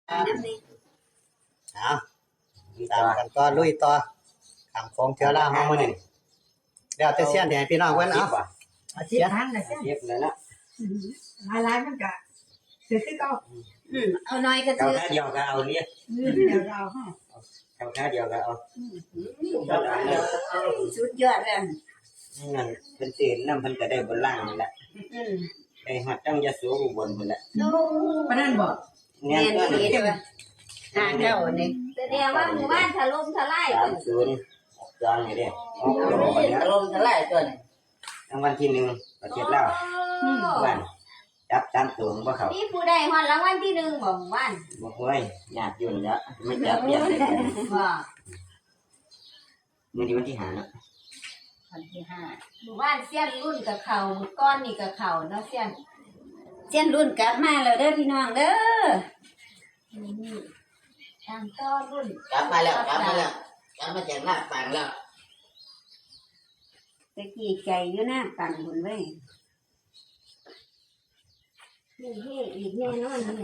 เอาตามกันก็ลุยต่อขามของเชื้อราห้องมาหนึ่งเดี๋ยวจะเสียนให้พี่น้องเว้นเอาอาชีพทางน่ะเสีย เทียบเลยละ หลายมันก็คือเก่า เอาน้อยก็ เท่า ถือ แค่เดียวก็เอาเนี่ย เดี๋ยวเราฮะ เท่าแค่เดียวก็เอา สุดยอดเลย นั่นเป็นตื่นน้ำเพิ่นก็ได้บนล่างนี่แหละไปหัดต้องจะสูงบนหมดละ ปานนั้นบ่ เงี้ย แม่น ก็ ดีด้วยหาเจ้านี่แสดงว่าหมู่บ้านถล่มทลาย 30จองนี่เด้ถล่มทลายตัวนี้รางวัลที่1ประเทศลาวบ้านจับตามตัวบ่เขา นี่ผู้ใดฮอดรางวัลที่1บ่หมู่บ้าน บ่ห้วยญาติยุ่นแล้วไม่จับเปียกเลย บ่ มื้อนี้วันที่5เนาะ วันที่5หมู่บ้านเสี้ยนรุ่นกับเขาก้อนนี่กับเขาเนาะเสี้ยนรุ่นกลับมาแล้วเด้อพี่น้องเด้อนี่ตามต่อรุ่น กลับมาจากหน้าต่างแล้ว ตะกี้ใจอยู่หน้าปั่นหุ่นเว้ยนี่เฮ็ดอีกแน่นอนนี่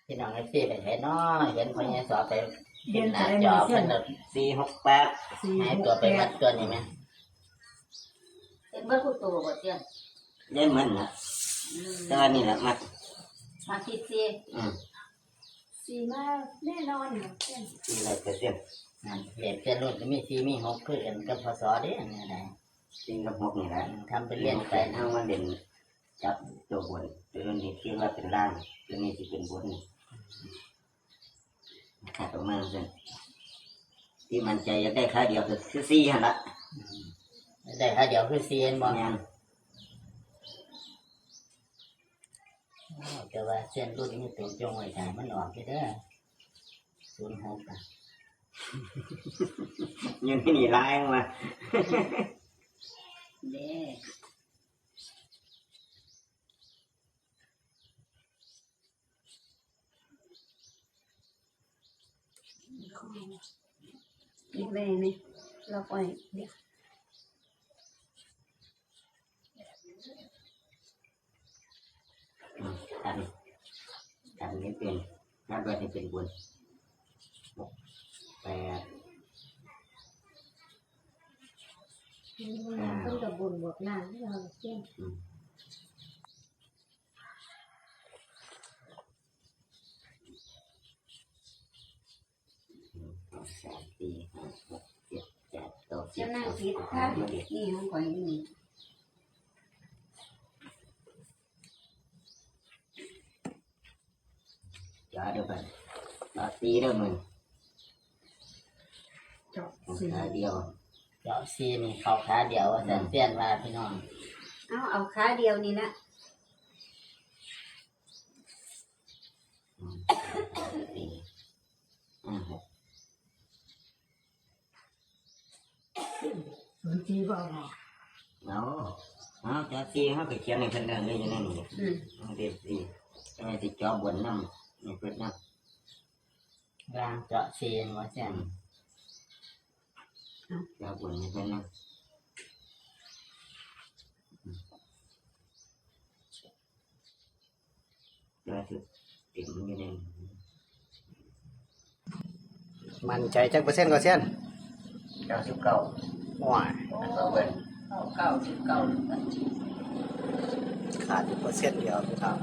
พี่น้องไอ้ที่ไปเห็นน้อเห็นคนนี้สอบไป เดิน ห ไป น้า ได้ จอ เสีย เพิ่น 468 ให้ตัวไปวัดตัวนี้ไหม เป็นเบิ่งผู้โตบ่เตี้ยน ได้เหมือนน่ะแต่ว่านี่แหละมัด มาคิดสิสีมาแน่นอนเนาะเตี้ยน ที่ไรเปอร์เซ็นต์ นั่นเรียนเส้นรุ่นมี4มี6คือกันกับพศเด้เนี่ยนะ จริงกับ6นี่แหละ ทำไปเรียนไป เอามาเด่นจับตัวบนตัวนี้คิดว่าเป็นล่างตัวนี้ที่เป็นบนนี่ขาดออกมาเส้นที่มันใจอยากได้ค่าเดียวคือ4หั่นละ ได้ค่าเดียวคือ4เห็นบ่ แม่น แต่ว่าเส้นรุ่นนี้ตัวจงไว้ถ่ายมันออกที่เด้อ06อ่ะ ยืนที่นี่ลายมา เด้อีกเลยนี่เราปล่อยเดี๋ยว กันนี้เป็นนับว่าจะเป็นบน8 ต้นกับบุญบวกนางที่เราเชี่ย 3 4 5 6 7 8 9 จะนั่ง 10 คิดค่ะนี่ของข่อยนี่ จ่าเดี๋ยวไปจ่าตีเด้อมึง เจาะสี ขาเดียว เจาะ4นี่เข้าขาเดียวว่าซั่นเสี้ยนว่าพี่น้อง เอาขาเดียวนี่นะ 4 5 6 สีบ่เอา เอาจ่าตีเขาไปเขียนในพันเดินเลยอย่างนั้นนี่เด็ดสิทำไมติดจอบนน้ำนี่เปิดน้ำ ร่างเจาะ4ว่าซั่น จอบบนนี่เปิดน้ำจ่าสุดติดมันอยู่ใน มันใจจักเปอร์เซ็นต์ก็เสียน 99 ว้าย เอาเบิ้ล 99 ขาดอยู่เปอร์เซ็นต์เดียวพี่น้อง